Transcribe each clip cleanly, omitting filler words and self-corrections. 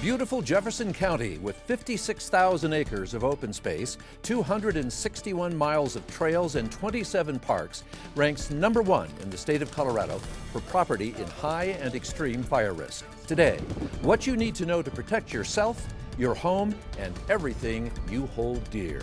Beautiful Jefferson County, with 56,000 acres of open space, 261 miles of trails, and 27 parks, ranks number one in the state of Colorado for property in high and extreme fire risk. Today, what you need to know to protect yourself, your home, and everything you hold dear.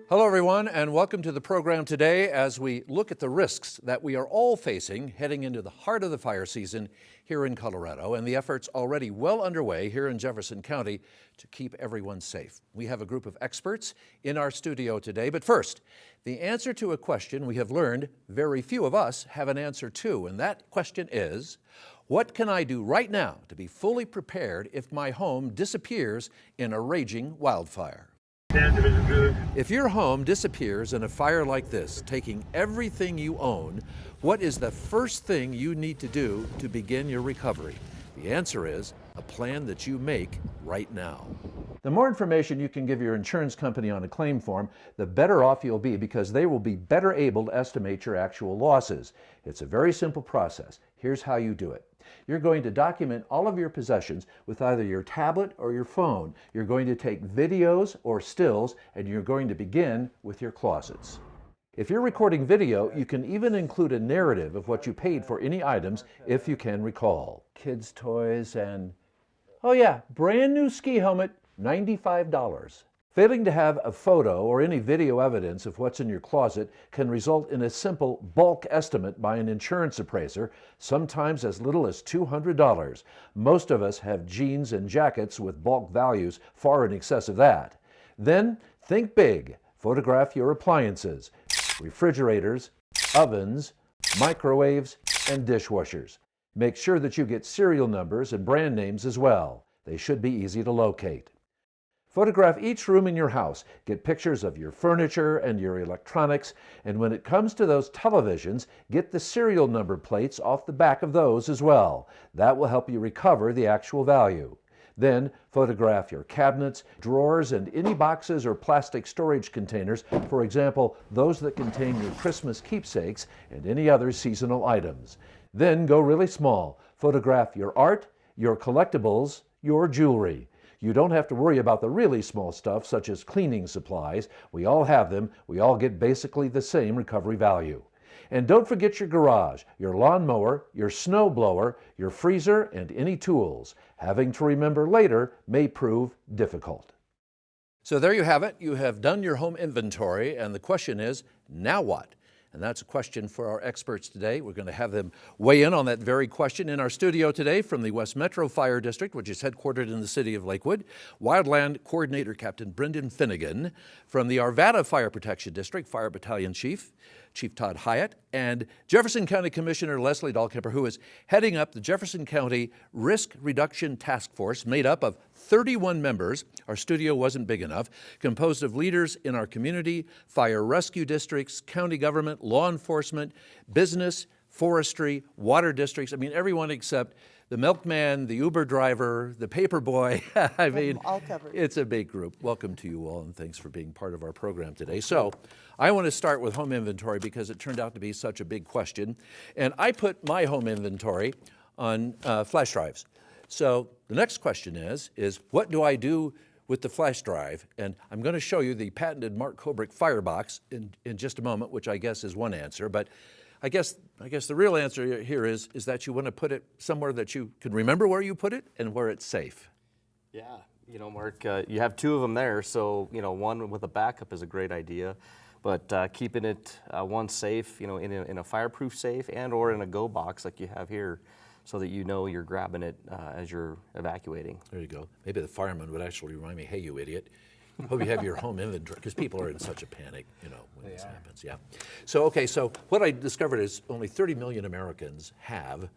Hello, everyone, and welcome to the program today as we look at the risks that we are all facing heading into the heart of the fire season here in Colorado and the efforts already well underway here in Jefferson County to keep everyone safe. We have a group of experts in our studio today, but first, the answer to a question we have learned very few of us have an answer to, and that question is, what can I do right now to be fully prepared if my home disappears in a raging wildfire? If your home disappears in a fire like this, taking everything you own, what is the first thing you need to do to begin your recovery? The answer is a plan that you make right now. The more information you can give your insurance company on a claim form, the better off you'll be because they will be better able to estimate your actual losses. It's a very simple process. Here's how you do it. You're going to document all of your possessions with either your tablet or your phone. You're going to take videos or stills, and you're going to begin with your closets. If you're recording video, you can even include a narrative of what you paid for any items if you can recall. Kids' toys and, oh yeah, brand new ski helmet, $95. Failing to have a photo or any video evidence of what's in your closet can result in a simple bulk estimate by an insurance appraiser, sometimes as little as $200. Most of us have jeans and jackets with bulk values far in excess of that. Then think big. Photograph your appliances, refrigerators, ovens, microwaves, and dishwashers. Make sure that you get serial numbers and brand names as well. They should be easy to locate. Photograph each room in your house, get pictures of your furniture and your electronics, and when it comes to those televisions, get the serial number plates off the back of those as well. That will help you recover the actual value. Then photograph your cabinets, drawers, and any boxes or plastic storage containers, for example, those that contain your Christmas keepsakes and any other seasonal items. Then go really small. Photograph your art, your collectibles, your jewelry. You don't have to worry about the really small stuff such as cleaning supplies. We all have them. We all get basically the same recovery value. And don't forget your garage, your lawnmower, your snow blower, your freezer, and any tools. Having to remember later may prove difficult. So there you have it. You have done your home inventory, and the question is, now what? And that's a question for our experts today. We're going to have them weigh in on that very question in our studio today from the West Metro Fire District, which is headquartered in the city of Lakewood. Wildland Coordinator Captain Brendan Finnegan. From the Arvada Fire Protection District, Fire Battalion Chief Todd Hyatt, and Jefferson County Commissioner Leslie Dahlkemper, who is heading up the Jefferson County Risk Reduction Task Force, made up of 31 members. Our studio wasn't big enough, composed of leaders in our community, fire rescue districts, county government, law enforcement, business, forestry, water districts. I mean, everyone except the milkman, the Uber driver, the paper boy. I mean, all covered. It's a big group. Welcome to you all, and thanks for being part of our program today. So I want to start with home inventory because it turned out to be such a big question. And I put my home inventory on flash drives. So the next question is what do I do with the flash drive? And I'm going to show you the patented Mark Koebrich firebox in just a moment, which I guess is one answer. But I guess the real answer here is that you want to put it somewhere that you can remember where you put it and where it's safe. Yeah, Mark, you have two of them there, so one with a backup is a great idea, but keeping it one safe, in a fireproof safe and or in a go box like you have here, so that you're grabbing it as you're evacuating. There you go. Maybe the fireman would actually remind me, "Hey, you idiot." Hope you have your home inventory, because people are in such a panic, when this happens. Yeah. So what I discovered is only 30 million Americans have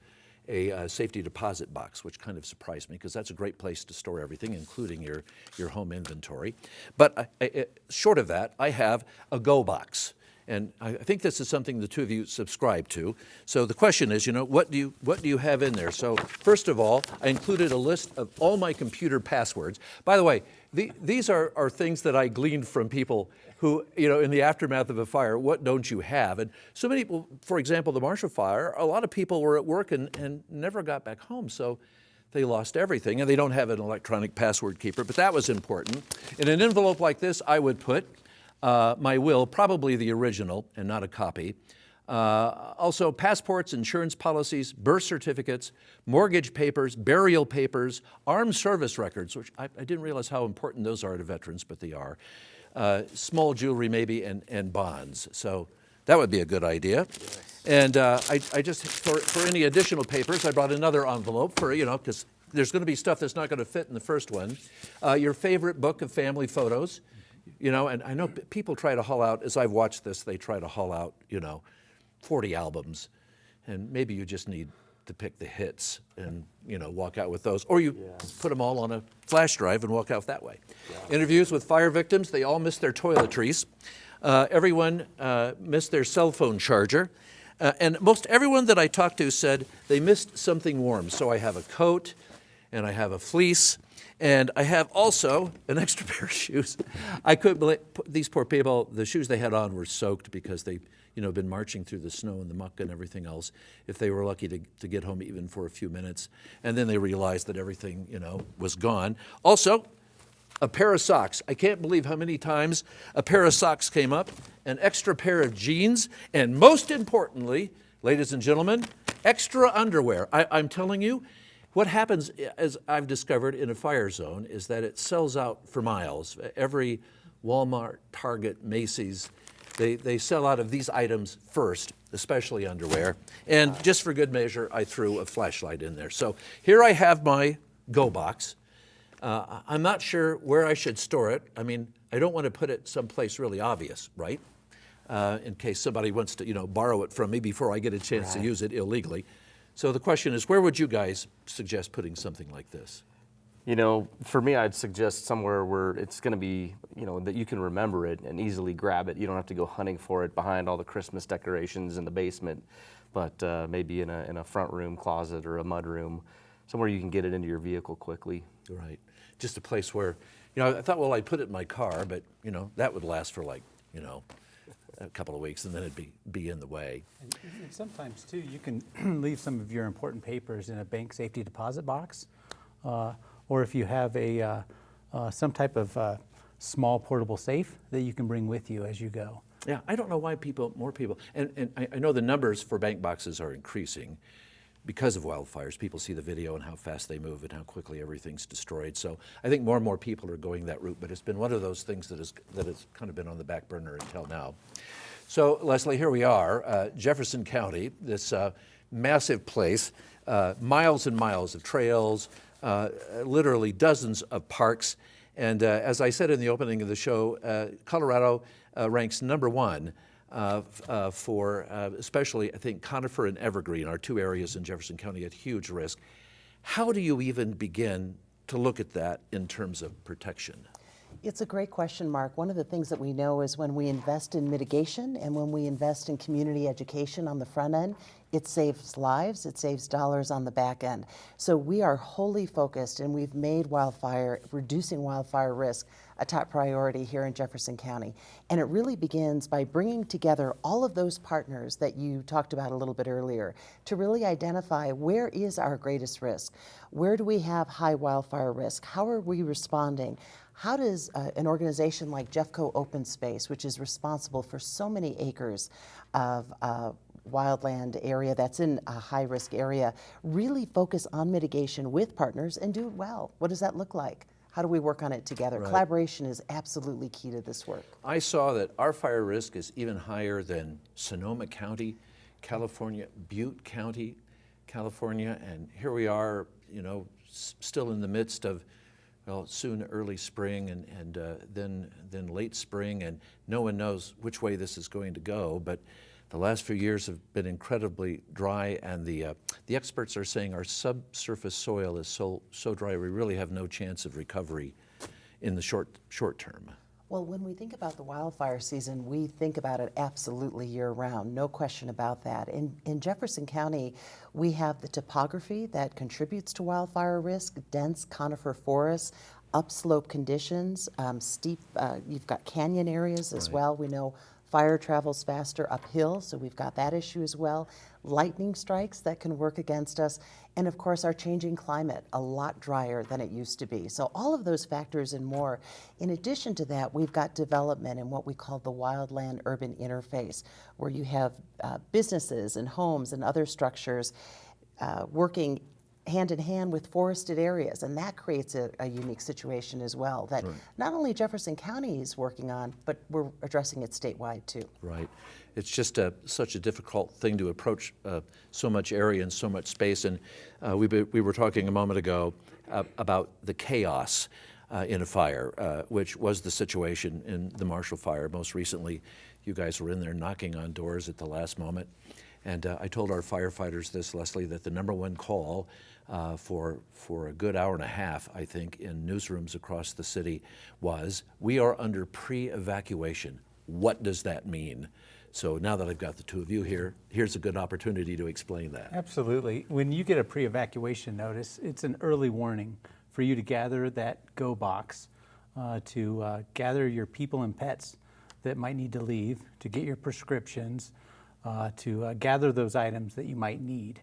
a safety deposit box, which kind of surprised me, because that's a great place to store everything, including your home inventory. But short of that, I have a go box. And I think this is something the two of you subscribe to. So the question is, what do you have in there? So first of all, I included a list of all my computer passwords. By the way, These are things that I gleaned from people who, in the aftermath of a fire, what don't you have? And so many people, for example, the Marshall Fire, a lot of people were at work and never got back home, so they lost everything, and they don't have an electronic password keeper, but that was important. In an envelope like this, I would put my will, probably the original and not a copy. Also, passports, insurance policies, birth certificates, mortgage papers, burial papers, armed service records, which I didn't realize how important those are to veterans, but they are. Small jewelry maybe, and bonds. So that would be a good idea. Yes. And I just, for any additional papers, I brought another envelope for, because there's going to be stuff that's not going to fit in the first one. Your favorite book of family photos, and I know people try to haul out, as I've watched this, they try to haul out, 40 albums, and maybe you just need to pick the hits and walk out with those, or you put them all on a flash drive and walk out that way. Yeah. Interviews with fire victims, they all missed their toiletries. Everyone missed their cell phone charger, and most everyone that I talked to said they missed something warm. So I have a coat, and I have a fleece, and I have also an extra pair of shoes. I couldn't believe these poor people, the shoes they had on were soaked because they been marching through the snow and the muck and everything else, if they were lucky to get home even for a few minutes. And then they realized that everything, was gone. Also, a pair of socks. I can't believe how many times a pair of socks came up, an extra pair of jeans, and most importantly, ladies and gentlemen, extra underwear. I'm telling you, what happens, as I've discovered in a fire zone, is that it sells out for miles. Every Walmart, Target, Macy's, they sell out of these items first, especially underwear. And just for good measure, I threw a flashlight in there. So here I have my Go box. I'm not sure where I should store it. I mean, I don't want to put it someplace really obvious, right? In case somebody wants to, borrow it from me before I get a chance to use it illegally. So the question is, where would you guys suggest putting something like this? For me, I'd suggest somewhere where it's going to be, that you can remember it and easily grab it. You don't have to go hunting for it behind all the Christmas decorations in the basement, but maybe in a front room closet or a mud room, somewhere you can get it into your vehicle quickly. Right. Just a place where, I thought, well, I'd put it in my car, but, that would last for a couple of weeks, and then it'd be in the way. And sometimes, too, you can leave some of your important papers in a bank safety deposit box. Or if you have some type of small portable safe that you can bring with you as you go. Yeah, I don't know why more people, and I know the numbers for bank boxes are increasing because of wildfires. People see the video and how fast they move and how quickly everything's destroyed. So I think more and more people are going that route, but it's been one of those things that has kind of been on the back burner until now. So Leslie, here we are, Jefferson County, this massive place, miles and miles of trails, literally dozens of parks. And as I said in the opening of the show, Colorado ranks #1 for especially, I think, conifer and evergreen, our two areas in Jefferson County at huge risk. How do you even begin to look at that in terms of protection? It's a great question, Mark. One of the things that we know is when we invest in mitigation and when we invest in community education on the front end, it saves lives, it saves dollars on the back end. So we are wholly focused, and we've made reducing wildfire risk a top priority here in Jefferson County. And it really begins by bringing together all of those partners that you talked about a little bit earlier to really identify where is our greatest risk? Where do we have high wildfire risk? How are we responding? How does an organization like Jeffco Open Space, which is responsible for so many acres of wildland area that's in a high-risk area, really focus on mitigation with partners and do it well? What does that look like? How do we work on it together? Right. Collaboration is absolutely key to this work. I saw that our fire risk is even higher than Sonoma County, California, Butte County, California, and here we are, still in the midst of soon early spring and then late spring, and no one knows which way this is going to go. But the last few years have been incredibly dry, and the experts are saying our subsurface soil is so dry we really have no chance of recovery in the short term. Well, when we think about the wildfire season, we think about it absolutely year-round, no question about that. In Jefferson County, we have the topography that contributes to wildfire risk, dense conifer forests, upslope conditions, steep, you've got canyon areas as Right. well. We know fire travels faster uphill, so we've got that issue as well. Lightning strikes that can work against us. And of course, our changing climate, a lot drier than it used to be. So all of those factors and more. In addition to that, we've got development in what we call the wildland-urban interface, where you have businesses and homes and other structures working hand in hand with forested areas, and that creates a unique situation as well that not only Jefferson County is working on, but we're addressing it statewide too. Right. It's just such a difficult thing to approach so much area and so much space. And we were talking a moment ago about the chaos in a fire, which was the situation in the Marshall Fire. Most recently, you guys were in there knocking on doors at the last moment. And I told our firefighters this, Leslie, that the number one call for a good hour and a half, I think, in newsrooms across the city was, we are under pre-evacuation. What does that mean? So now that I've got the two of you here, here's a good opportunity to explain that. Absolutely. When you get a pre-evacuation notice, it's an early warning for you to gather that go box, to gather your people and pets that might need to leave, to get your prescriptions, to gather those items that you might need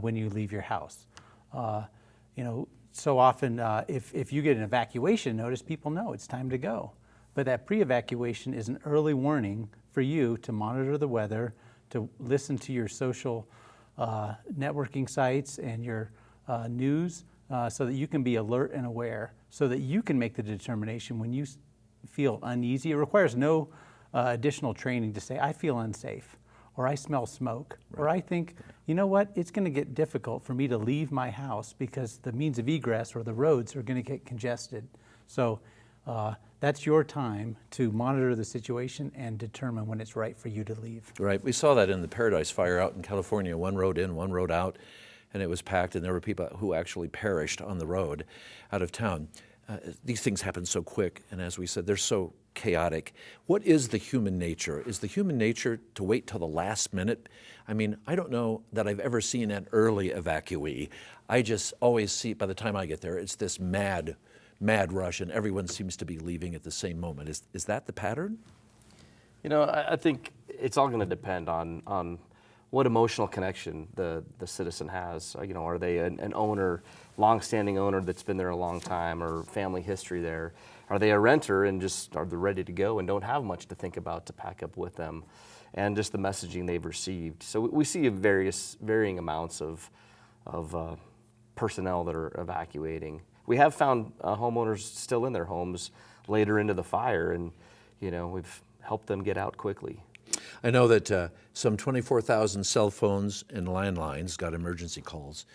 when you leave your house. So often if you get an evacuation notice, people know it's time to go. But that pre-evacuation is an early warning for you to monitor the weather, to listen to your social networking sites and your news so that you can be alert and aware, so that you can make the determination when you feel uneasy. It requires no additional training to say, I feel unsafe, or I smell smoke, or I think, you know what, it's going to get difficult for me to leave my house because the means of egress or the roads are going to get congested. So that's your time to monitor the situation and determine when it's right for you to leave. Right. We saw that in the Paradise Fire out in California, one road in, one road out, and it was packed, and there were people who actually perished on the road out of town. These things happen so quick, and as we said, they're so chaotic. What is the human nature? Is the human nature to wait till the last minute? I mean, I don't know that I've ever seen an early evacuee. I just always see, by the time I get there, it's this mad rush, and everyone seems to be leaving at the same moment. Is that the pattern? You know, I think it's all going to depend on what emotional connection the citizen has. You know, are they an owner, long-standing owner that's been there a long time, or family history there? Are they a renter and just are they ready to go and don't have much to think about to pack up with them, and just the messaging they've received? So we see varying amounts of personnel that are evacuating. We have found homeowners still in their homes later into the fire, and you know, we've helped them get out quickly. I know that some 24,000 cell phones and landlines got emergency calls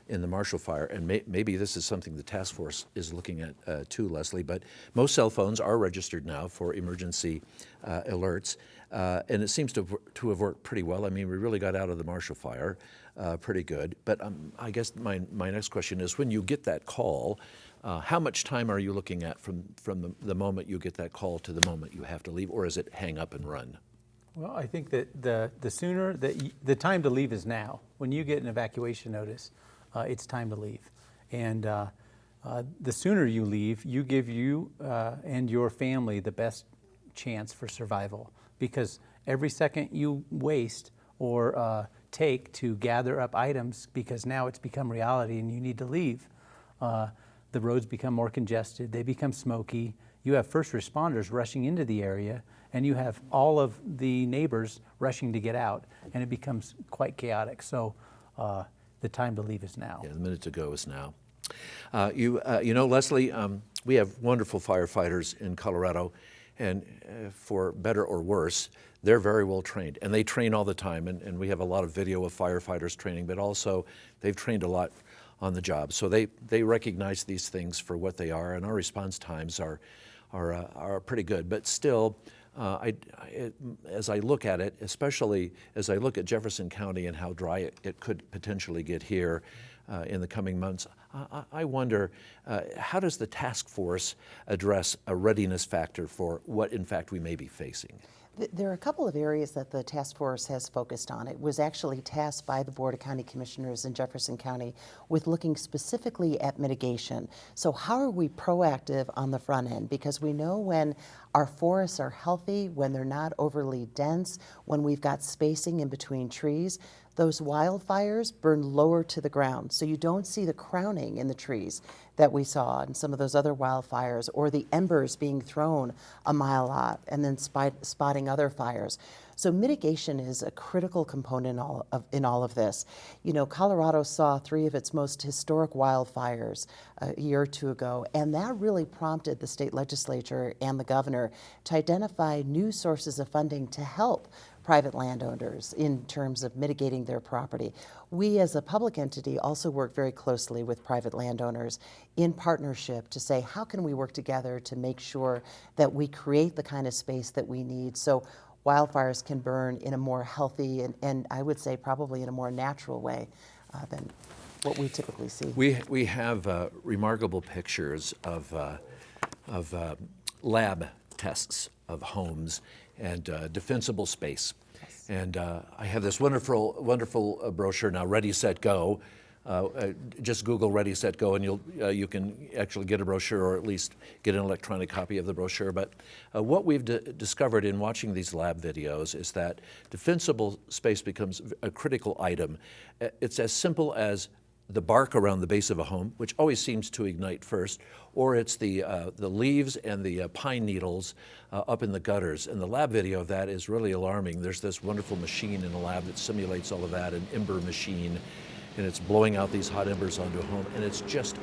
in the Marshall Fire, and maybe this is something the task force is looking at too, Leslie, but most cell phones are registered now for emergency alerts, and it seems to have worked pretty well. I mean, we really got out of the Marshall Fire pretty good, but I guess my next question is, when you get that call, how much time are you looking at from the moment you get that call to the moment you have to leave, or is it hang up and run? Well, I think that the sooner the time to leave is now. When you get an evacuation notice, it's time to leave, and the sooner you leave, you give you and your family the best chance for survival, because every second you waste or take to gather up items, because now it's become reality and you need to leave, the roads become more congested, they become smoky, you have first responders rushing into the area, and you have all of the neighbors rushing to get out, and it becomes quite chaotic. So the time to leave is now. Yeah, the minute to go is now. You know, Leslie, we have wonderful firefighters in Colorado, and for better or worse, they're very well trained, and they train all the time, and we have a lot of video of firefighters training, but also they've trained a lot on the job. So they recognize these things for what they are, and our response times are pretty good. But still, as I look at it, especially as I look at Jefferson County and how dry it could potentially get here, in the coming months. I wonder, how does the task force address a readiness factor for what, in fact, we may be facing? There are a couple of areas that the task force has focused on. It was actually tasked by the Board of County Commissioners in Jefferson County with looking specifically at mitigation. So how are we proactive on the front end? Because we know when our forests are healthy, when they're not overly dense, when we've got spacing in between trees, those wildfires burn lower to the ground. So you don't see the crowning in the trees that we saw in some of those other wildfires, or the embers being thrown a mile out and then spotting other fires. So mitigation is a critical component in all of this. You know, Colorado saw 3 of its most historic wildfires a year or 2 ago, and that really prompted the state legislature and the governor to identify new sources of funding to help private landowners in terms of mitigating their property. We as a public entity also work very closely with private landowners in partnership to say, how can we work together to make sure that we create the kind of space that we need so wildfires can burn in a more healthy and I would say probably in a more natural way than what we typically see. We have remarkable pictures of lab tests of homes and defensible space. Yes. And I have this wonderful brochure now, Ready, Set, Go. Just Google Ready, Set, Go, and you can actually get a brochure, or at least get an electronic copy of the brochure. But what we've discovered in watching these lab videos is that defensible space becomes a critical item. It's as simple as the bark around the base of a home, which always seems to ignite first, or it's the leaves and the pine needles up in the gutters. And the lab video of that is really alarming. There's this wonderful machine in the lab that simulates all of that, an ember machine, and it's blowing out these hot embers onto a home, and it's just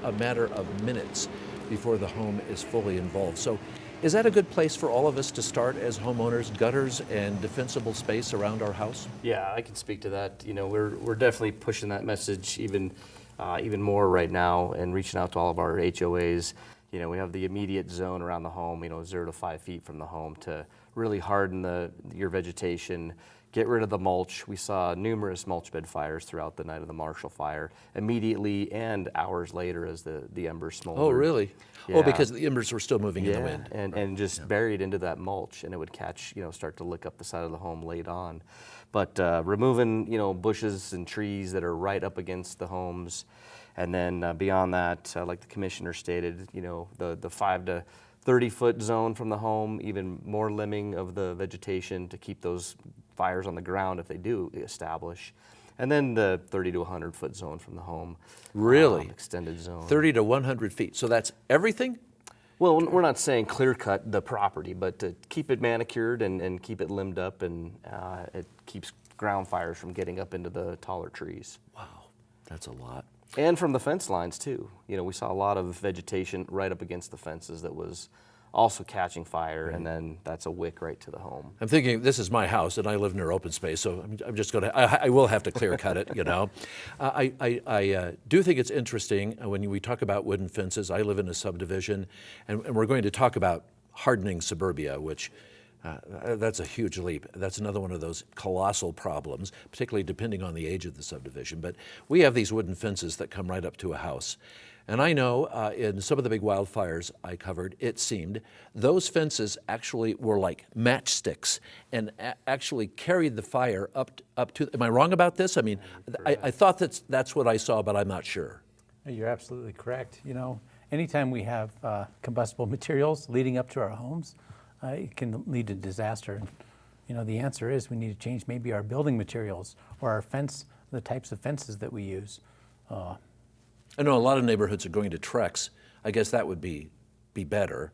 a matter of minutes before the home is fully involved. So is that a good place for all of us to start as homeowners, gutters and defensible space around our house? Yeah, I can speak to that. You know, we're definitely pushing that message even more right now, and reaching out to all of our HOAs. You know, we have the immediate zone around the home, 0 to 5 feet from the home, to really harden your vegetation, get rid of the mulch. We saw numerous mulch bed fires throughout the night of the Marshall Fire, immediately and hours later as the embers smoldered. Oh, really? Yeah. Oh, because the embers were still moving in the wind. And just buried into that mulch, and it would catch, start to lick up the side of the home late on. But removing, bushes and trees that are right up against the homes, and then beyond that, like the commissioner stated, the 5 to 30-foot zone from the home, even more limbing of the vegetation to keep those fires on the ground if they do establish. And then the 30 to 100-foot zone from the home. Really? Extended zone. 30 to 100 feet. So that's everything? Well, we're not saying clear cut the property, but to keep it manicured and keep it limbed up, and it keeps ground fires from getting up into the taller trees. Wow, that's a lot. And from the fence lines too. We saw a lot of vegetation right up against the fences that was also catching fire, and then that's a wick right to the home. I'm thinking, this is my house, and I live near open space, so I'm just going to, I will have to clear cut it, I do think it's interesting when we talk about wooden fences. I live in a subdivision, and we're going to talk about hardening suburbia, which that's a huge leap. That's another one of those colossal problems, particularly depending on the age of the subdivision. But we have these wooden fences that come right up to a house. And I know in some of the big wildfires I covered, it seemed, those fences actually were like matchsticks and actually carried the fire up to, am I wrong about this? I mean, I thought that's what I saw, but I'm not sure. You're absolutely correct. Anytime we have combustible materials leading up to our homes, it can lead to disaster. The answer is we need to change maybe our building materials or our fence, the types of fences that we use. I know a lot of neighborhoods are going to Trex. I guess that would be better.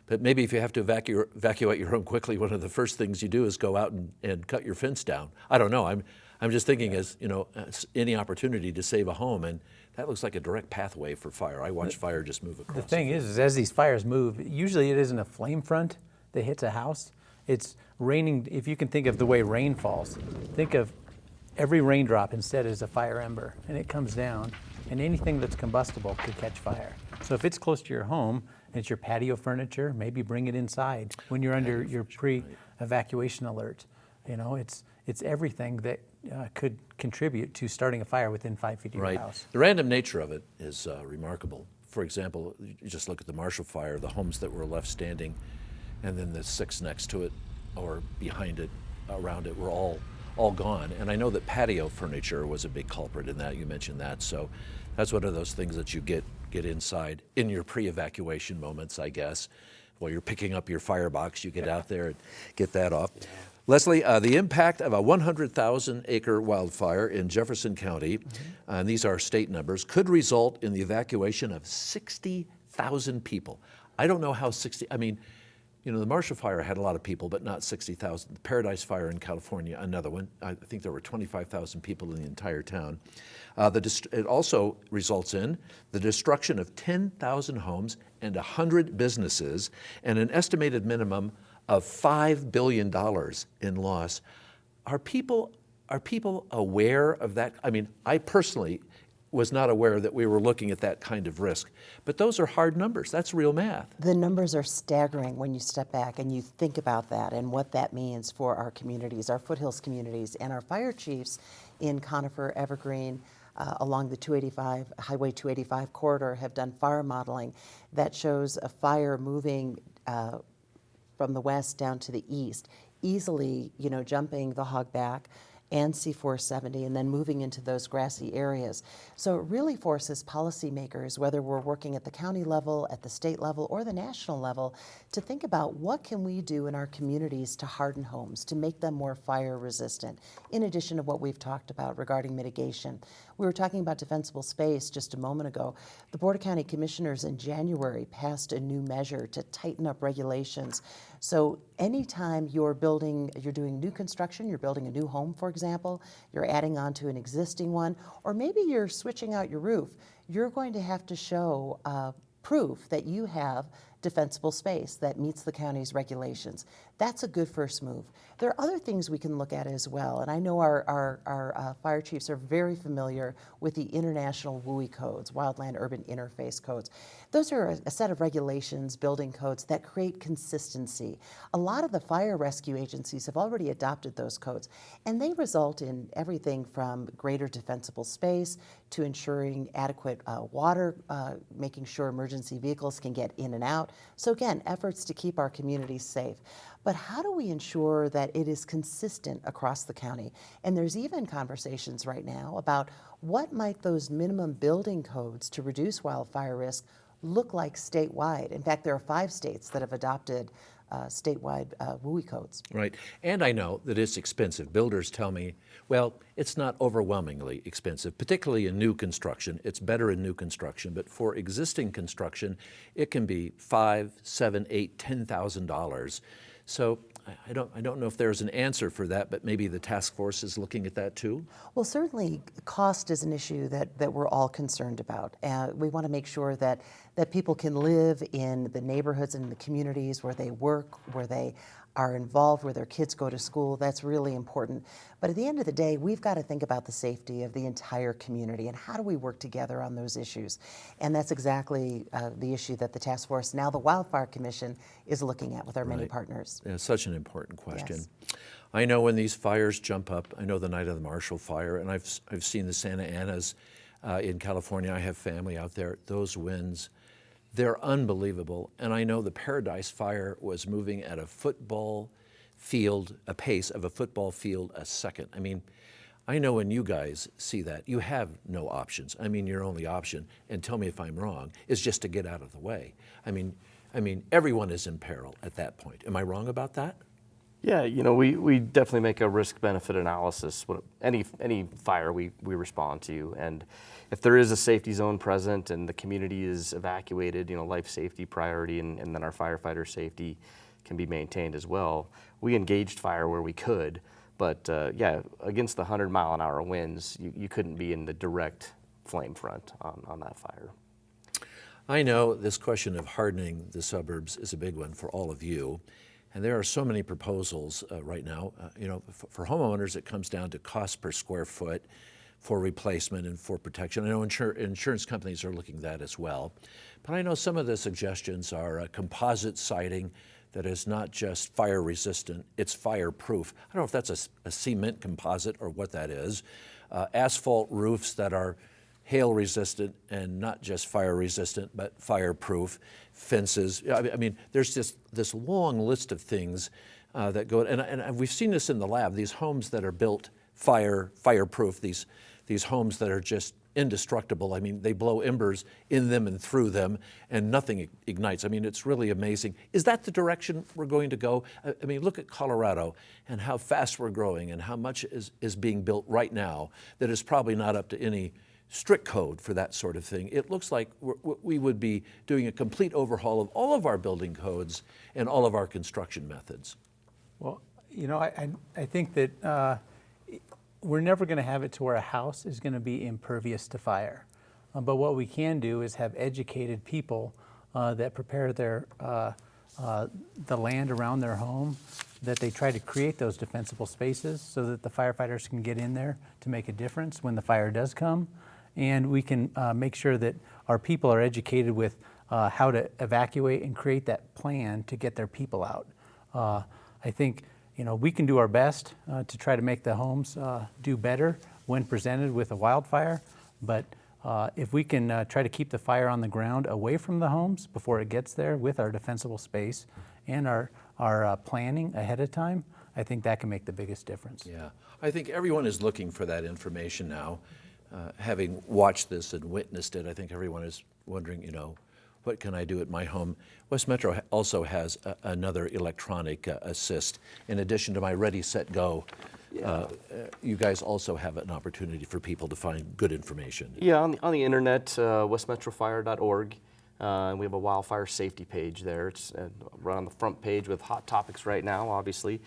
But maybe if you have to evacuate your home quickly, one of the first things you do is go out and cut your fence down. I don't know. I'm just thinking as any opportunity to save a home, and that looks like a direct pathway for fire. I watch fire just move across. The thing is as these fires move, usually it isn't a flame front that hits a house. It's raining. If you can think of the way rain falls, think of every raindrop instead as a fire ember, and it comes down. And anything that's combustible could catch fire. So if it's close to your home and it's your patio furniture, maybe bring it inside when you're under your pre-evacuation alert. It's everything that could contribute to starting a fire within 5 feet of your Right. house. The random nature of it is remarkable. For example, you just look at the Marshall Fire, the homes that were left standing, and then the 6 next to it or behind it, around it, were all gone. And I know that patio furniture was a big culprit in that. You mentioned that. So that's one of those things that you get inside in your pre-evacuation moments, I guess. While you're picking up your firebox, you get out there and get that off. Yeah. Leslie, the impact of a 100,000-acre wildfire in Jefferson County, and these are state numbers, could result in the evacuation of 60,000 people. I don't know how the Marshall Fire had a lot of people, but not 60,000. The Paradise Fire in California, another one. I think there were 25,000 people in the entire town. It also results in the destruction of 10,000 homes and 100 businesses, and an estimated minimum of $5 billion in loss. Are people aware of that? I mean, I personally was not aware that we were looking at that kind of risk. But those are hard numbers. That's real math. The numbers are staggering when you step back and you think about that and what that means for our communities, our foothills communities, and our fire chiefs in Conifer, Evergreen, along the Highway 285 corridor have done fire modeling that shows a fire moving from the west down to the east, easily, jumping the Hogback and C470 and then moving into those grassy areas. So it really forces policymakers, whether we're working at the county level, at the state level, or the national level, to think about what can we do in our communities to harden homes, to make them more fire resistant, in addition to what we've talked about regarding mitigation. We were talking about defensible space just a moment ago. The Board of County Commissioners in January passed a new measure to tighten up regulations. So anytime you're doing new construction, you're building a new home, for example, you're adding on to an existing one, or maybe you're switching out your roof, you're going to have to show proof that you have defensible space that meets the county's regulations. That's a good first move. There are other things we can look at as well, and I know our fire chiefs are very familiar with the international WUI codes, Wildland Urban Interface codes. Those are a set of regulations, building codes that create consistency. A lot of the fire rescue agencies have already adopted those codes, and they result in everything from greater defensible space to ensuring adequate water, making sure emergency vehicles can get in and out. So again, efforts to keep our communities safe. But how do we ensure that it is consistent across the county? And there's even conversations right now about what might those minimum building codes to reduce wildfire risk look like statewide. In fact, there are 5 states that have adopted statewide WUI codes. Right. And I know that it's expensive. Builders tell me, well, it's not overwhelmingly expensive, particularly in new construction. It's better in new construction, but for existing construction, it can be $5,000, $7,000, $8,000, $10,000. So I don't know if there's an answer for that, but maybe the task force is looking at that too? Well, certainly cost is an issue that we're all concerned about. We want to make sure that people can live in the neighborhoods and the communities where they work, where they are involved, where their kids go to school. That's really important. But at the end of the day, we've got to think about the safety of the entire community and how do we work together on those issues. And that's exactly the issue that the task force, now the Wildfire Commission, is looking at with our many partners. Yeah, such an important question. Yes. I know when these fires jump up, I know the night of the Marshall Fire, and I've seen the Santa Anas in California. I have family out there. Those winds, they're unbelievable. And I know the Paradise Fire was moving at a pace of a football field a second. I mean, I know when you guys see that, you have no options. I mean, your only option, and tell me if I'm wrong, is just to get out of the way. I mean, everyone is in peril at that point. Am I wrong about that? Yeah, we definitely make a risk-benefit analysis. Any fire we respond to, and if there is a safety zone present and the community is evacuated, life safety priority, and then our firefighter safety can be maintained as well. We engaged fire where we could, but against the 100-mile-an-hour winds, you couldn't be in the direct flame front on that fire. I know this question of hardening the suburbs is a big one for all of you. And there are so many proposals right now. For homeowners, it comes down to cost per square foot for replacement and for protection. I know insurance companies are looking at that as well. But I know some of the suggestions are composite siding that is not just fire resistant, it's fireproof. I don't know if that's a cement composite or what that is. Asphalt roofs that are hail resistant and not just fire resistant, but fireproof. Fences. I mean, there's just this long list of things that go, and we've seen this in the lab, these homes that are built fireproof, these homes that are just indestructible. I mean, they blow embers in them and through them, and nothing ignites. I mean, it's really amazing. Is that the direction we're going to go? I mean, look at Colorado and how fast we're growing and how much is being built right now that is probably not up to any strict code for that sort of thing. It looks like we would be doing a complete overhaul of all of our building codes and all of our construction methods. Well, you know, I think that we're never going to have it to where a house is going to be impervious to fire. But what we can do is have educated people that prepare the land around their home, that they try to create those defensible spaces so that the firefighters can get in there to make a difference when the fire does come. And we can make sure that our people are educated with how to evacuate and create that plan to get their people out. I think, you know, we can do our best to try to make the homes do better when presented with a wildfire, but if we can try to keep the fire on the ground away from the homes before it gets there with our defensible space and our planning ahead of time, I think that can make the biggest difference. Yeah, I think everyone is looking for that information now. Having watched this and witnessed it, I think everyone is wondering, you know, what can I do at my home? West Metro also has another electronic assist. In addition to my Ready, Set, Go, you guys also have an opportunity for people to find good information. Yeah, on the internet, westmetrofire.org. We have a wildfire safety page there. It's right on the front page with hot topics right now, obviously.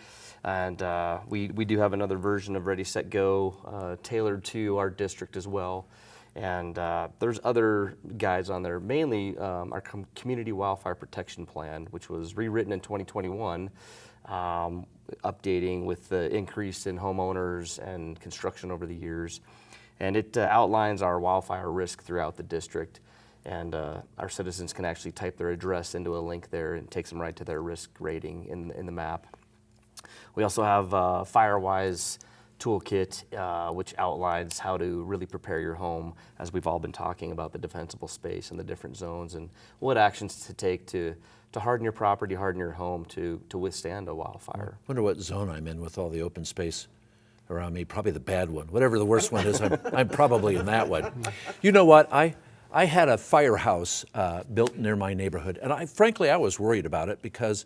And we do have another version of Ready, Set, Go tailored to our district as well. And there's other guides on there, mainly our Community Wildfire Protection Plan, which was rewritten in 2021, updating with the increase in homeowners and construction over the years. And it outlines our wildfire risk throughout the district. And our citizens can actually type their address into a link there and takes them right to their risk rating in the map. We also have FireWise toolkit, which outlines how to really prepare your home, as we've all been talking about the defensible space and the different zones and what actions to take to harden your property, harden your home to withstand a wildfire. I wonder what zone I'm in with all the open space around me. Probably the bad one. Whatever the worst one is, I'm probably in that one. You know what? I had a firehouse built near my neighborhood, and frankly, I was worried about it because,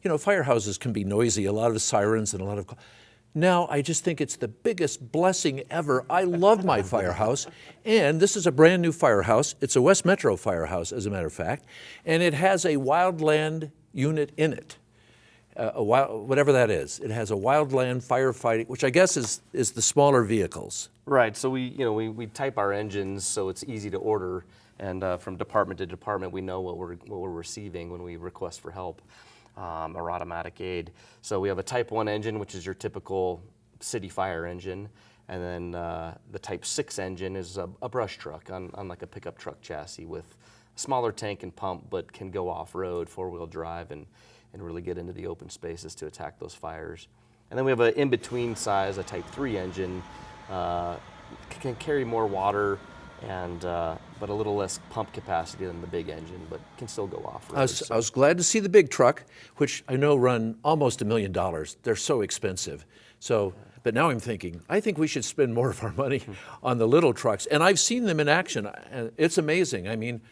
you know, firehouses can be noisy, a lot of sirens and a lot of... Now, I just think it's the biggest blessing ever. I love my firehouse, and this is a brand new firehouse. It's a West Metro firehouse, as a matter of fact, and it has a wildland unit in it, whatever that is. It has a wildland firefighting, which I guess is the smaller vehicles. Right, so we type our engines so it's easy to order, and from department to department we know what we're receiving when we request for help. Or automatic aid. So we have a Type 1 engine, which is your typical city fire engine, and then the Type 6 engine is a brush truck on like a pickup truck chassis with a smaller tank and pump, but can go off-road, four-wheel drive, and really get into the open spaces to attack those fires. And then we have an in-between size, a Type 3 engine, can carry more water, and but a little less pump capacity than the big engine, but can still go off-road. I was glad to see the big truck, which I know run almost $1 million. They're so expensive. So, but now I'm thinking, I think we should spend more of our money on the little trucks. And I've seen them in action. It's amazing. I mean,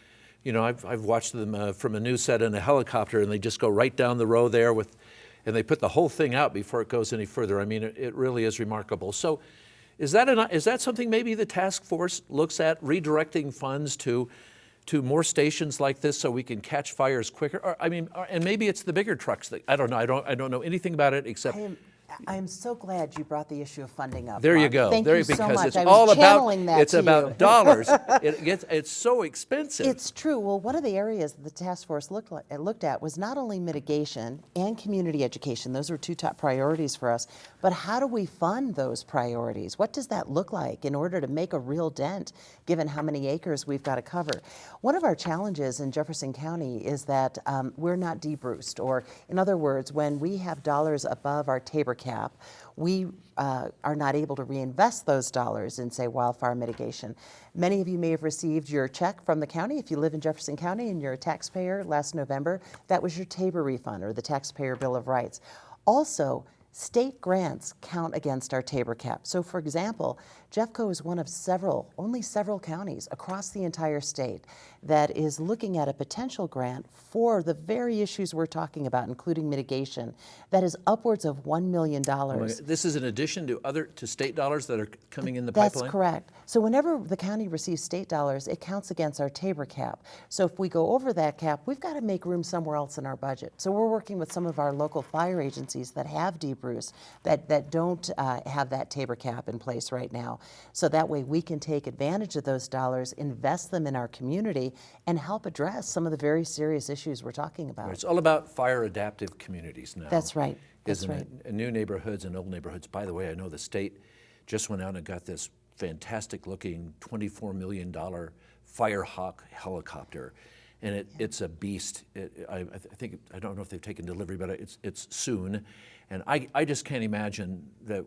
you know, I've watched them from a news set in a helicopter, and they just go right down the row there and they put the whole thing out before it goes any further. I mean, it really is remarkable. So, is that something maybe the task force looks at, redirecting funds to more stations like this so we can catch fires quicker? Or, I mean, and maybe it's the bigger trucks that I don't know. I don't know anything about it except I'm so glad you brought the issue of funding up. There you Mark. go. Thank there you because so much. it's I all was about channeling that it's to about you. dollars. It's so expensive. It's true. Well, one of the areas that the task force looked at was not only mitigation and community education. Those were two top priorities for us. But how do we fund those priorities? What does that look like in order to make a real dent, given how many acres we've got to cover? One of our challenges in Jefferson County is that we're not debruced, or in other words, when we have dollars above our Tabor cap, we are not able to reinvest those dollars in, say, wildfire mitigation. Many of you may have received your check from the county. If you live in Jefferson County and you're a taxpayer last November, that was your Tabor refund or the Taxpayer Bill of Rights. Also, state grants count against our Tabor cap. So for example, Jeffco is one of only several counties across the entire state that is looking at a potential grant for the very issues we're talking about, including mitigation, that is upwards of $1 million. Oh my God. This is in addition to state dollars that are coming in the That's pipeline? correct. So whenever the county receives state dollars, it counts against our Tabor cap. So if we go over that cap, we've got to make room somewhere else in our budget. So we're working with some of our local fire agencies that have debruce, that don't have that Tabor cap in place right now. So that way we can take advantage of those dollars, invest them in our community, and help address some of the very serious issues we're talking about. It's all about fire adaptive communities now. That's right. That's Isn't right. it? New neighborhoods and old neighborhoods. By the way, I know the state just went out and got this fantastic looking $24 million Firehawk helicopter. And it's a beast. I think, I don't know if they've taken delivery, but it's soon. And I just can't imagine that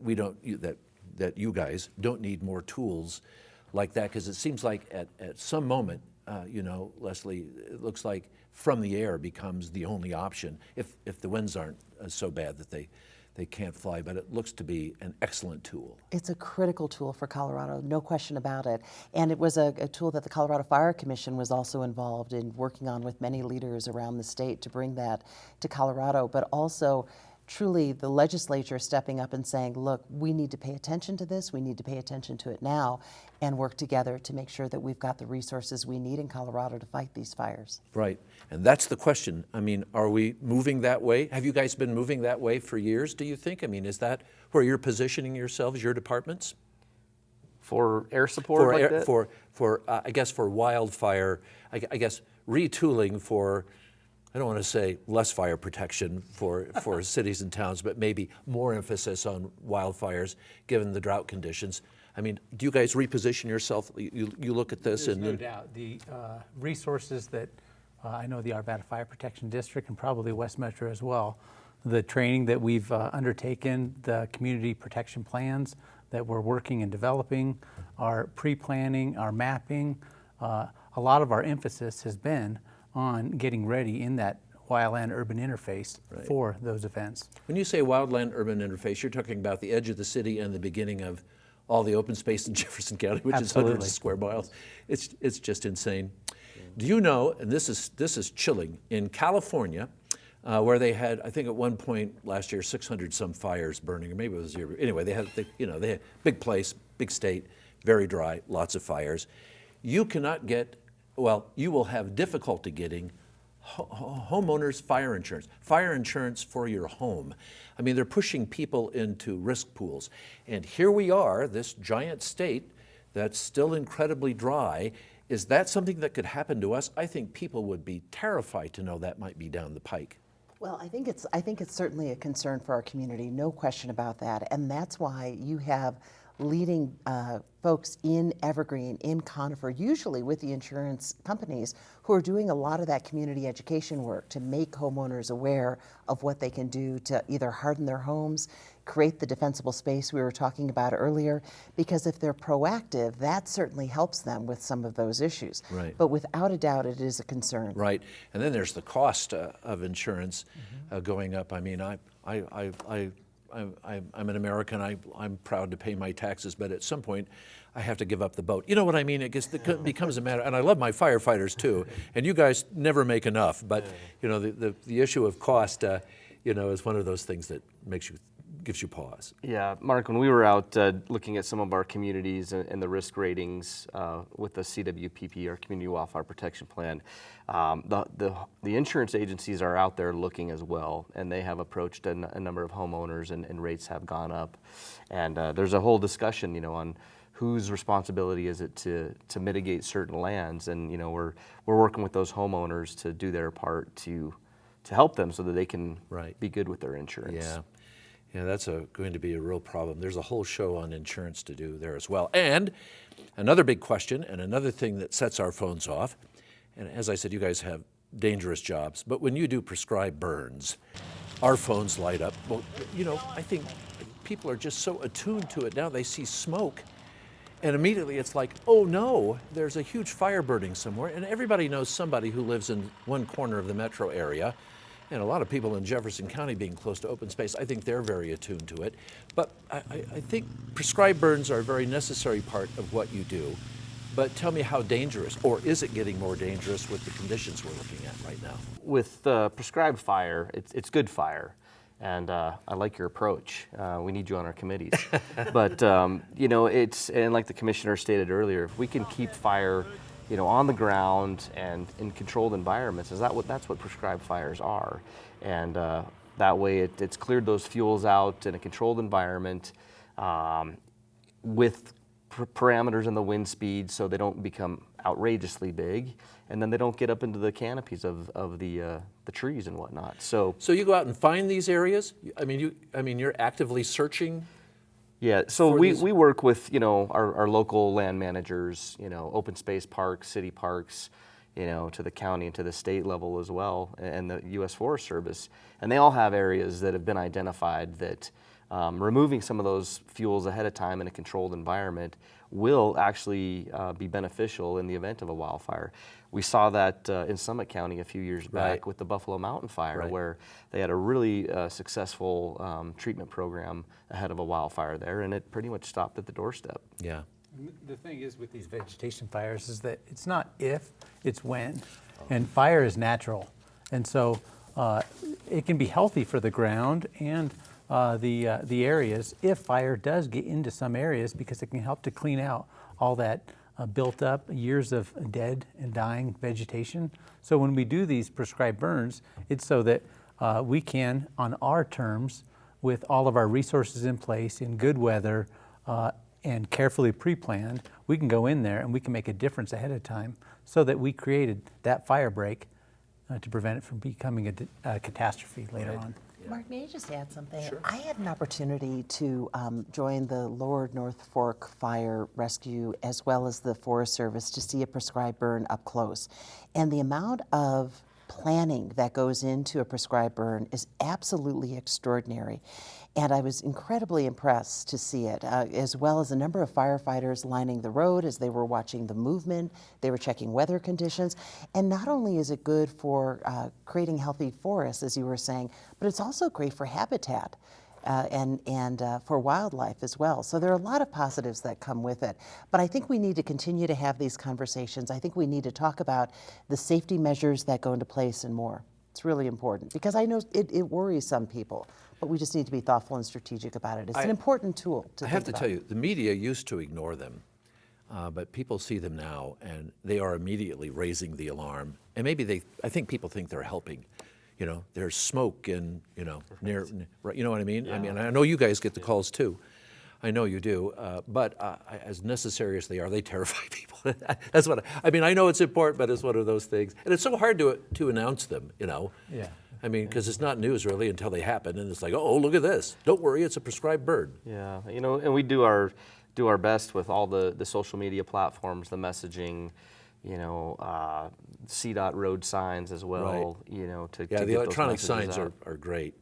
that you guys don't need more tools like that, because it seems like at some moment, Leslie, it looks like from the air becomes the only option if the winds aren't so bad that they can't fly, but it looks to be an excellent tool. It's a critical tool for Colorado, no question about it. And it was a tool that the Colorado Fire Commission was also involved in working on with many leaders around the state to bring that to Colorado, but also truly the legislature stepping up and saying, look, we need to pay attention to this, we need to pay attention to it now, and work together to make sure that we've got the resources we need in Colorado to fight these fires. Right, and that's the question. I mean, are we moving that way? Have you guys been moving that way for years, do you think? I mean, is that where you're positioning yourselves, your departments? For air support like that? I guess for wildfire, I guess retooling for, I don't want to say less fire protection for cities and towns, but maybe more emphasis on wildfires given the drought conditions. I mean, do you guys reposition yourself? You look at this There's and no doubt. The resources that I know the Arvada Fire Protection District and probably West Metro as well, the training that we've undertaken, the community protection plans that we're working and developing, our pre-planning, our mapping, a lot of our emphasis has been on getting ready in that wildland-urban interface for those events. when you say wildland-urban interface, you're talking about the edge of the city and the beginning of all the open space in Jefferson County, which is hundreds of square miles. It's just insane. Do you know, and this is chilling, in California, where they had, I think at one point last year, 600 some fires burning, or maybe it was zero. Anyway, they had big place, big state, very dry, lots of fires. You cannot get, well, you will have difficulty getting homeowners fire insurance for your home. I mean, they're pushing people into risk pools. And here we are, this giant state that's still incredibly dry. Is that something that could happen to us? I think people would be terrified to know that might be down the pike. Well, I think it's certainly a concern for our community, no question about that. And that's why you have leading folks in Evergreen, in Conifer, usually with the insurance companies, who are doing a lot of that community education work to make homeowners aware of what they can do to either harden their homes, create the defensible space we were talking about earlier, because if they're proactive, that certainly helps them with some of those issues. Right. But without a doubt, it is a concern. Right, and then there's the cost of insurance going up. I mean, I'm an American. I'm proud to pay my taxes, but at some point, I have to give up the boat. You know what I mean? It becomes a matter, and I love my firefighters too. And you guys never make enough. But the issue of cost, is one of those things that makes you gives you pause. Yeah, Mark, when we were out looking at some of our communities and the risk ratings with the CWPP, our Community Wildfire Protection Plan, the insurance agencies are out there looking as well, and they have approached a number of homeowners, and rates have gone up. And there's a whole discussion, on whose responsibility is it to mitigate certain lands, and we're working with those homeowners to do their part to help them so that they can be good with their insurance. Yeah. Yeah, that's going to be a real problem. There's a whole show on insurance to do there as well. And another big question, and another thing that sets our phones off, and as I said, you guys have dangerous jobs, but when you do prescribed burns, our phones light up. Well, I think people are just so attuned to it now. They see smoke, and immediately it's like, oh no, there's a huge fire burning somewhere. And everybody knows somebody who lives in one corner of the metro area. And a lot of people in Jefferson County being close to open space, I think they're very attuned to it. But I think prescribed burns are a very necessary part of what you do. But tell me how dangerous, or is it getting more dangerous with the conditions we're looking at right now? With prescribed fire, it's good fire. And I like your approach. We need you on our committees. But, and like the commissioner stated earlier, if we can keep fire on the ground and in controlled environments, that's what prescribed fires are. And that way it's cleared those fuels out in a controlled environment with parameters in the wind speed so they don't become outrageously big, and then they don't get up into the canopies of the trees and whatnot. So you go out and find these areas? You're actively searching? Yeah, so we work with our local land managers, open space parks, city parks, to the county and to the state level as well, and the U.S. Forest Service, and they all have areas that have been identified that removing some of those fuels ahead of time in a controlled environment will actually be beneficial in the event of a wildfire. We saw that in Summit County a few years back with the Buffalo Mountain Fire, where they had a really successful treatment program ahead of a wildfire there, and it pretty much stopped at the doorstep. Yeah. The thing is with these vegetation fires is that it's not if, it's when. And fire is natural. And so it can be healthy for the ground and the areas if fire does get into some areas, because it can help to clean out all that built up years of dead and dying vegetation. So when we do these prescribed burns, it's so that we can, on our terms, with all of our resources in place, in good weather, and carefully pre-planned, we can go in there and we can make a difference ahead of time so that we created that fire break to prevent it from becoming a catastrophe later on. Mark, may I just add something? Sure. I had an opportunity to join the Lower North Fork Fire Rescue as well as the Forest Service to see a prescribed burn up close. And the amount of planning that goes into a prescribed burn is absolutely extraordinary. And I was incredibly impressed to see it, as well as a number of firefighters lining the road as they were watching the movement. They were checking weather conditions. And not only is it good for creating healthy forests, as you were saying, but it's also great for habitat and for wildlife as well. So there are a lot of positives that come with it. But I think we need to continue to have these conversations. I think we need to talk about the safety measures that go into place and more. It's really important, because I know it worries some people, but we just need to be thoughtful and strategic about it. It's an important tool to I have to tell you, the media used to ignore them, but people see them now, and they are immediately raising the alarm. And maybe I think people think they're helping. There's smoke and, near, you know what I mean? Yeah. I know you guys get the calls too. I know you do, but as necessary as they are, they terrify people. That's what I know it's important, but it's one of those things. And it's so hard to announce them, Yeah. because it's not news really until they happen, and it's like, oh, look at this. Don't worry, it's a prescribed burn. Yeah, and we do our best with all the social media platforms, the messaging, CDOT road signs as well, to Yeah, get the those electronic messages signs out. are great.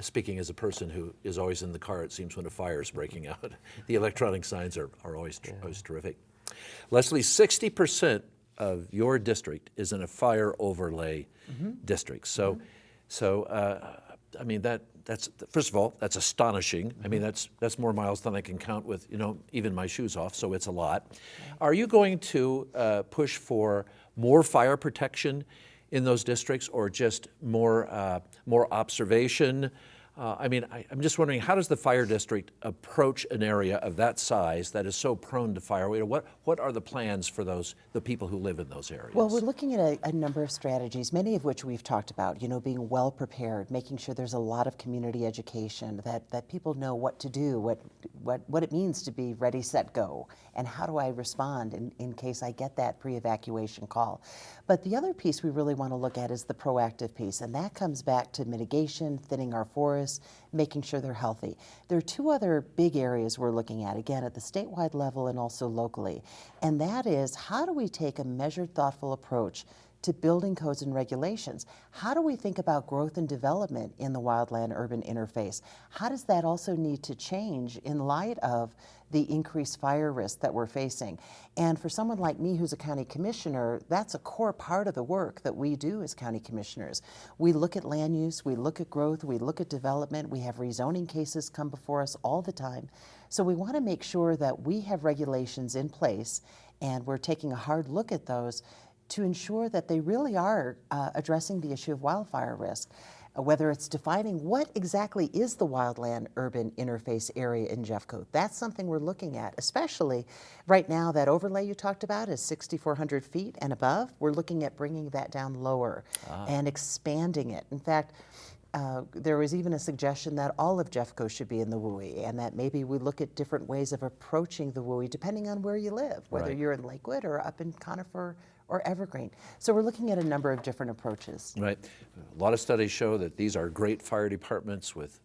Speaking as a person who is always in the car, it seems, when a fire is breaking out, the electronic signs are always terrific. Leslie, 60% of your district is in a fire overlay district. So that's first of all, that's astonishing. That's more miles than I can count with even my shoes off. So it's a lot. Are you going to push for more fire protection in those districts, or just more observation? I'm just wondering, how does the fire district approach an area of that size that is so prone to fire? What are the plans for the people who live in those areas? Well, we're looking at a number of strategies, many of which we've talked about, being well prepared, making sure there's a lot of community education, that people know what to do, what it means to be ready, set, go, and how do I respond in case I get that pre-evacuation call. But the other piece we really want to look at is the proactive piece, and that comes back to mitigation, thinning our forests, making sure they're healthy. There are two other big areas we're looking at, again, at the statewide level and also locally, and that is, how do we take a measured, thoughtful approach to building codes and regulations? How do we think about growth and development in the wildland-urban interface? How does that also need to change in light of the increased fire risk that we're facing? And for someone like me who's a county commissioner, that's a core part of the work that we do as county commissioners. We look at land use, we look at growth, we look at development, we have rezoning cases come before us all the time. So we want to make sure that we have regulations in place and we're taking a hard look at those to ensure that they really are addressing the issue of wildfire risk. Whether it's defining what exactly is the wildland-urban interface area in Jeffco. That's something we're looking at, especially right now. That overlay you talked about is 6,400 feet and above. We're looking at bringing that down lower and expanding it. In fact, there was even a suggestion that all of Jeffco should be in the WUI, and that maybe we look at different ways of approaching the WUI depending on where you live, whether you're in Lakewood or up in Conifer or Evergreen. So we're looking at a number of different approaches. Right. A lot of studies show that these are great fire departments with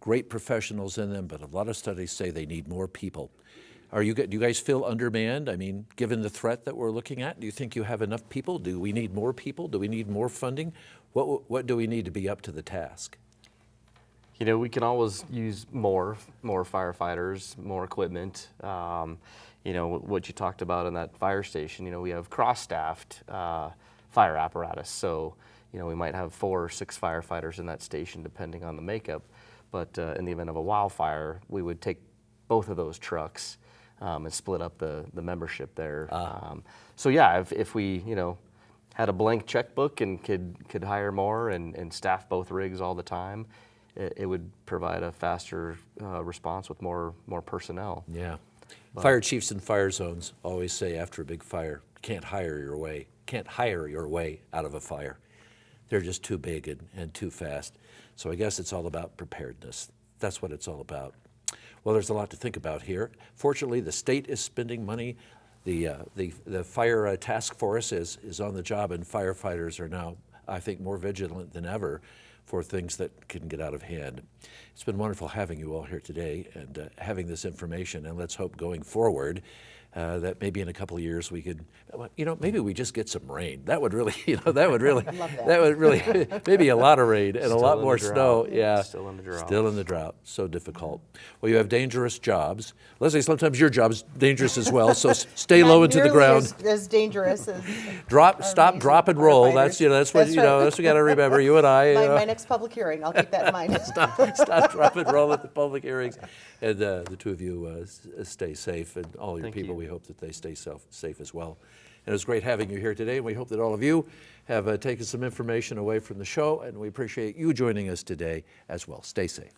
great professionals in them, but a lot of studies say they need more people. Do you guys feel undermanned? I mean, given the threat that we're looking at, do you think you have enough people? Do we need more people? Do we need more funding? What do we need to be up to the task? We can always use more firefighters, more equipment. What you talked about in that fire station, we have cross-staffed fire apparatus. So, we might have 4 or 6 firefighters in that station depending on the makeup. But in the event of a wildfire, we would take both of those trucks and split up the membership there. So yeah, if we, had a blank checkbook and could hire more and staff both rigs all the time, it would provide a faster response with more personnel. Yeah. Fire chiefs in fire zones always say after a big fire, can't hire your way out of a fire. They're just too big and too fast. So I guess it's all about preparedness. That's what it's all about. Well, there's a lot to think about here. Fortunately, the state is spending money. The fire task force is on the job, and firefighters are now, I think, more vigilant than ever for things that can get out of hand. It's been wonderful having you all here today and having this information, and let's hope going forward that maybe in a couple of years we could, maybe we just get some rain. That would really, that would really, maybe a lot of rain and a lot more snow. Yeah, Still in the drought. Still in the drought. So difficult. Well, you have dangerous jobs. Leslie, sometimes your job's dangerous as well. So stay low into the ground. As dangerous as Stop, drop, and roll. That's that's what that's what we got to remember. You and I. my next public hearing. I'll keep that in mind. Stop, drop, and roll at the public hearings. And the two of you stay safe, and all your Thank people, you. we hope that they stay safe as well. And it was great having you here today, and we hope that all of you have taken some information away from the show, and we appreciate you joining us today as well. Stay safe.